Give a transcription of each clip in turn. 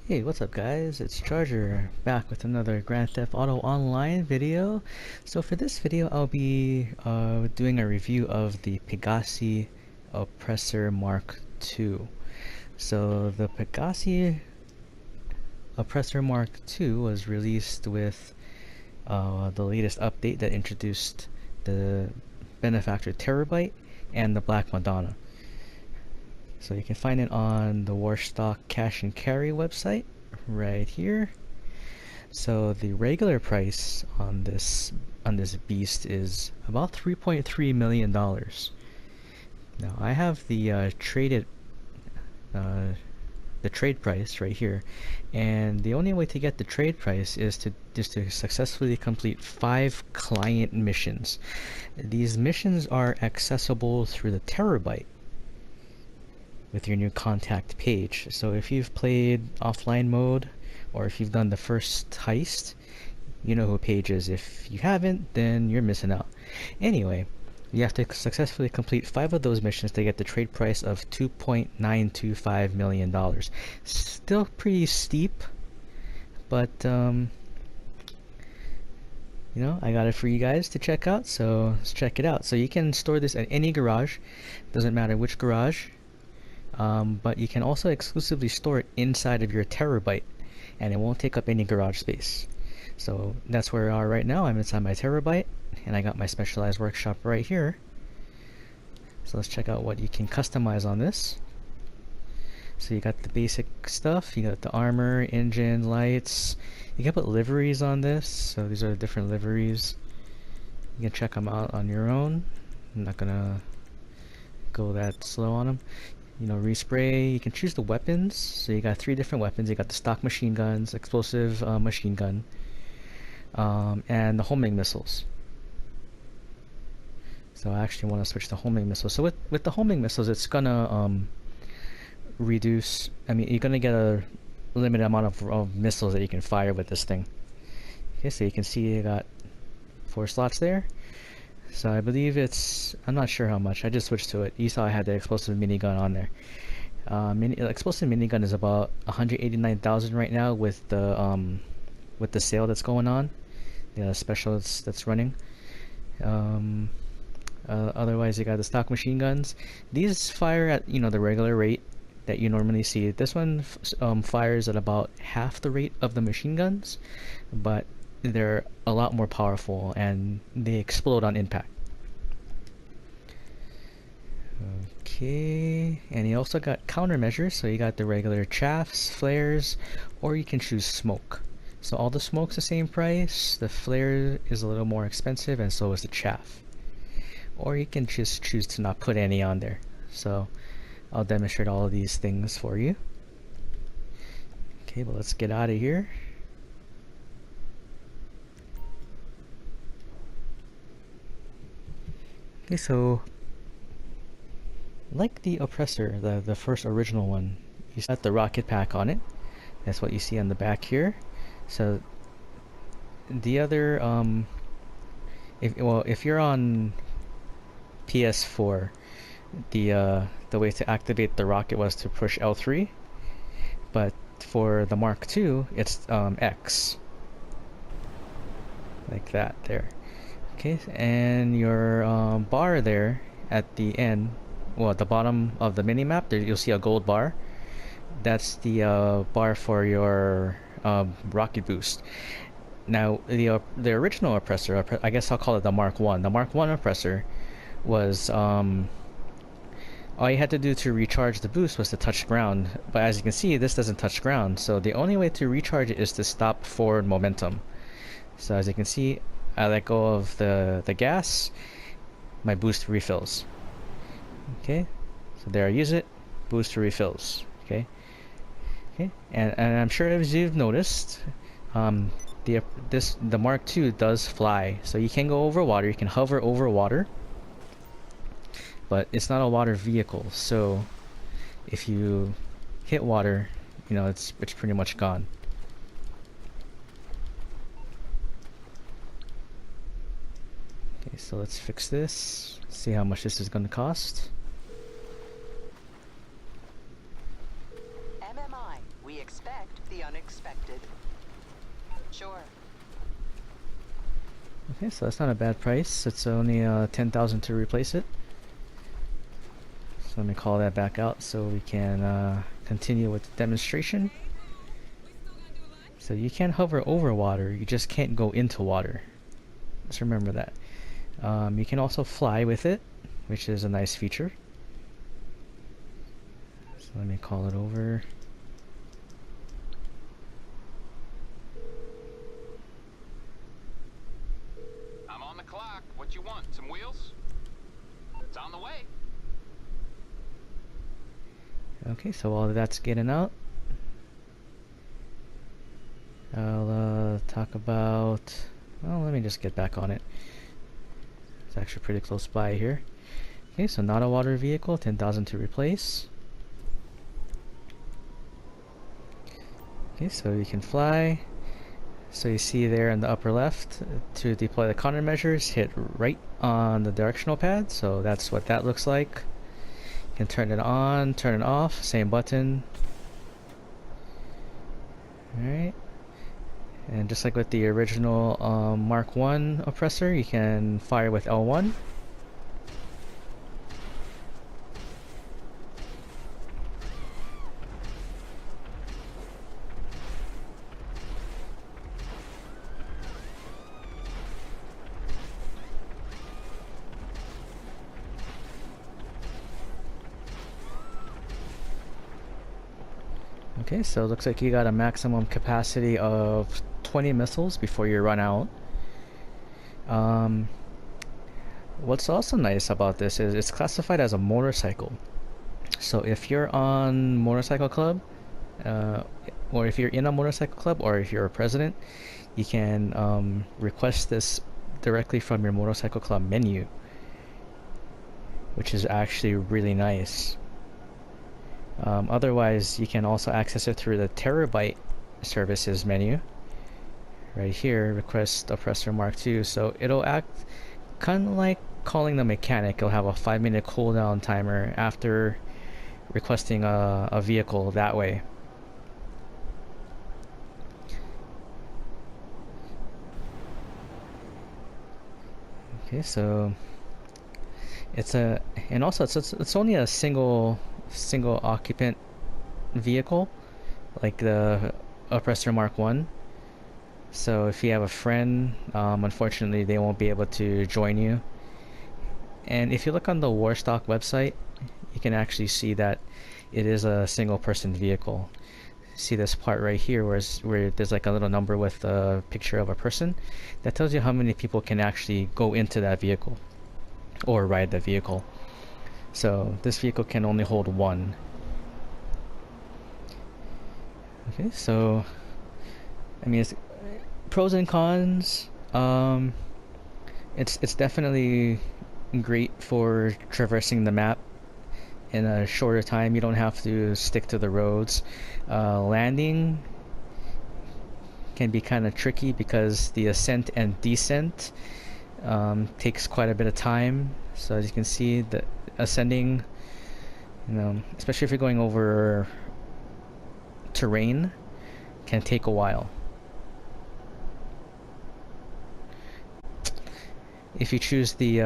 Hey, what's up guys? It's Charger back with another Grand Theft Auto Online video. So for this video I'll be doing a review of the Pegassi Oppressor Mark II. So the Pegassi Oppressor Mark II was released with the latest update that introduced the Benefactor Terabyte and the Black Madonna. So you can find it on the Warstock Cash and Carry website right here. So the regular price on this beast is about $3.3 million. Now I have the the trade price right here, and the only way to get the trade price is to successfully complete 5 client missions. These missions are accessible through the Terabyte with your new contact page. So if you've played offline mode, or if you've done the first heist, you know who Paige is. If you haven't, then you're missing out. Anyway, you have to successfully complete 5 of those missions to get the trade price of $2.925 million. Still pretty steep, but you know, I got it for you guys to check out, so let's check it out. So you can store this at any garage, doesn't matter which garage. But you can also exclusively store it inside of your Terabyte, and it won't take up any garage space. So that's where we are right now. I'm inside my Terabyte, and I got my specialized workshop right here. So let's check out what you can customize on this. So you got the basic stuff, you got the armor, engine, lights. You can put liveries on this, so these are the different liveries. You can check them out on your own. I'm not gonna go that slow on them. You know, respray. You can choose the weapons. So you got 3 different weapons. You got the stock machine guns, explosive machine gun, and the homing missiles. So I actually want to switch to homing missiles. So with the homing missiles, it's gonna reduce. I mean, you're gonna get a limited amount of missiles that you can fire with this thing. Okay, so you can see you got 4 slots there. So I believe it's, I'm not sure how much, I just switched to it. You saw I had the explosive minigun on there. Explosive minigun is about 189,000 right now with the sale that's going on, the special that's running. Otherwise you got the stock machine guns. These fire at, you know, the regular rate that you normally see. This one fires at about half the rate of the machine guns, but they're a lot more powerful and they explode on impact. Okay, and you also got countermeasures, so you got the regular chaffs, flares, or you can choose smoke. So all the smoke's the same price, the flare is a little more expensive, and so is the chaff. Or you can just choose to not put any on there. So I'll demonstrate all of these things for you. Okay, but let's get out of here. Okay, so like the Oppressor, the first original one, you got the rocket pack on it. That's what you see on the back here. So the other, if you're on PS4, the way to activate the rocket was to push L3, but for the Mark II, it's X, like that there. Okay, and your bar there at the end, well, at the bottom of the mini-map, there you'll see a gold bar. That's the bar for your rocket boost. Now, the original Oppressor, I guess I'll call it the Mark I. The Mark I Oppressor was, all you had to do to recharge the boost was to touch ground. But as you can see, this doesn't touch ground. So the only way to recharge it is to stop forward momentum. So as you can see, I let go of the gas, my boost refills. Okay, so there I use it, boost refills. Okay, and I'm sure as you've noticed, the Mark II does fly, so you can go over water, you can hover over water, but it's not a water vehicle. So if you hit water, you know, it's pretty much gone. Okay, so let's fix this, see how much this is going to cost. MMI, we expect the unexpected. Sure. Okay, so that's not a bad price. It's only 10,000 to replace it. So let me call that back out so we can continue with the demonstration. So you can hover over water, you just can't go into water. Just remember that. You can also fly with it, which is a nice feature. So let me call it over. I'm on the clock. What you want? Some wheels? It's on the way. Okay, so while that's getting out, I'll talk about... Well, let me just get back on it. It's actually pretty close by here. Okay, so not a water vehicle, 10,000 to replace. Okay, so you can fly. So you see there in the upper left, to deploy the countermeasures, hit right on the directional pad. So that's what that looks like. You can turn it on, turn it off, same button. Alright. And just like with the original Mark 1 Oppressor, you can fire with L1. Okay, so it looks like you got a maximum capacity of 20 missiles before you run out. What's also nice about this is it's classified as a motorcycle. So if you're on Motorcycle Club, or if you're in a motorcycle club, or if you're a president, you can request this directly from your motorcycle club menu, which is actually really nice. Otherwise, you can also access it through the Terabyte services menu. Right here, request Oppressor Mark II. So it'll act kind of like calling the mechanic. It'll have a 5-minute cooldown timer after requesting a vehicle that way. Okay, so it's it's only a single occupant vehicle, like the Oppressor Mark 1. So if you have a friend, unfortunately they won't be able to join you. And if you look on the Warstock website, you can actually see that it is a single person vehicle. See this part right here where there's like a little number with a picture of a person? That tells you how many people can actually go into that vehicle or ride the vehicle. So this vehicle can only hold one. Okay, so I mean, it's pros and cons. It's definitely great for traversing the map in a shorter time. You don't have to stick to the roads. Landing can be kind of tricky because the ascent and descent takes quite a bit of time. So as you can see, the ascending, especially if you're going over terrain, can take a while. If you choose the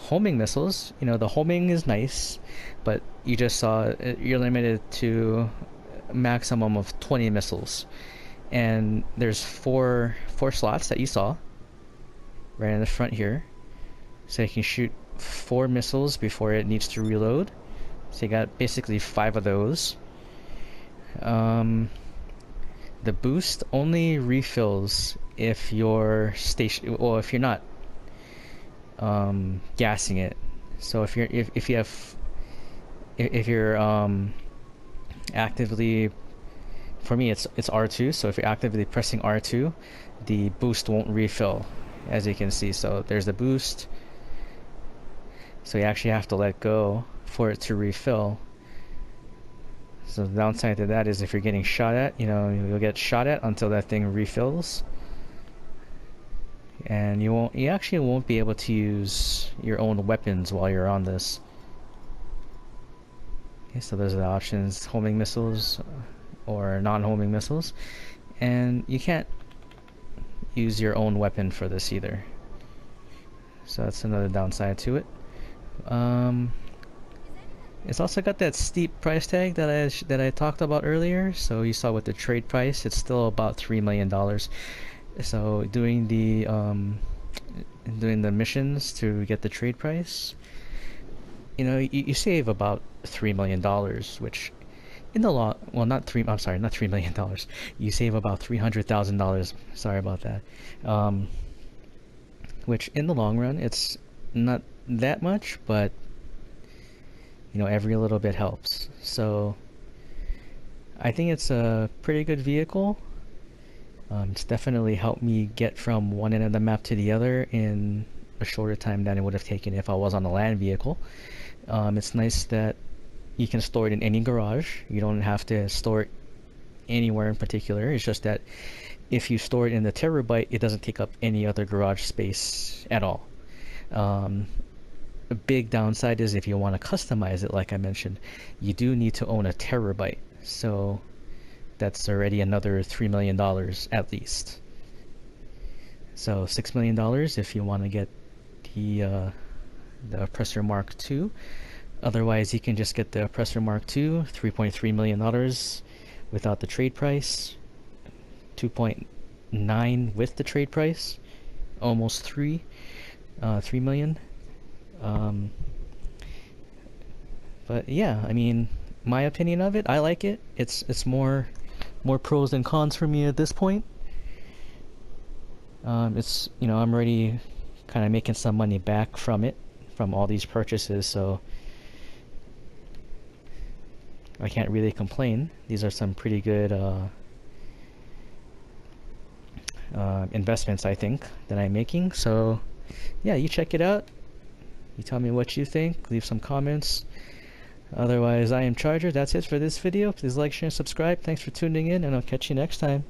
homing missiles, the homing is nice, but you just saw you're limited to a maximum of 20 missiles, and there's four slots that you saw right in the front here, so you can shoot 4 missiles before it needs to reload. So you got basically 5 of those. The boost only refills if you're if you're not gassing it. So if you're actively, for me it's R2, so if you're actively pressing R2, the boost won't refill, as you can see. So there's the boost, so you actually have to let go for it to refill. So the downside to that is if you're getting shot at, you'll get shot at until that thing refills. And you actually won't be able to use your own weapons while you're on this. Okay, so those are the options. Homing missiles, or non-homing missiles, and you can't use your own weapon for this either. So that's another downside to it. It's also got that steep price tag that I talked about earlier. So you saw with the trade price, it's still about $3 million. So doing the missions to get the trade price, you save about $3 million, which in the long, well, not three. I'm sorry, not $3 million. You save about $300,000. Sorry about that. Which in the long run, it's not that much, but every little bit helps. So I think it's a pretty good vehicle. It's definitely helped me get from one end of the map to the other in a shorter time than it would have taken if I was on a land vehicle. It's nice that you can store it in any garage. You don't have to store it anywhere in particular. It's just that if you store it in the terabyte, it doesn't take up any other garage space at all. A big downside is if you want to customize it, like I mentioned, you do need to own a terabyte. So that's already another $3 million at least. So $6 million if you want to get the Oppressor Mark II. Otherwise, you can just get the Oppressor Mark II, $3.3 million without the trade price, 2.9 with the trade price, almost 3 million. But yeah, I mean, my opinion of it, I like it. It's more pros than cons for me at this point. It's I'm already kind of making some money back from all these purchases, so I can't really complain. These are some pretty good investments, I think, that I'm making. So yeah, you check it out. You tell me what you think. Leave some comments. Otherwise, I am Charger. That's it for this video. Please like, share, and subscribe. Thanks for tuning in, and I'll catch you next time.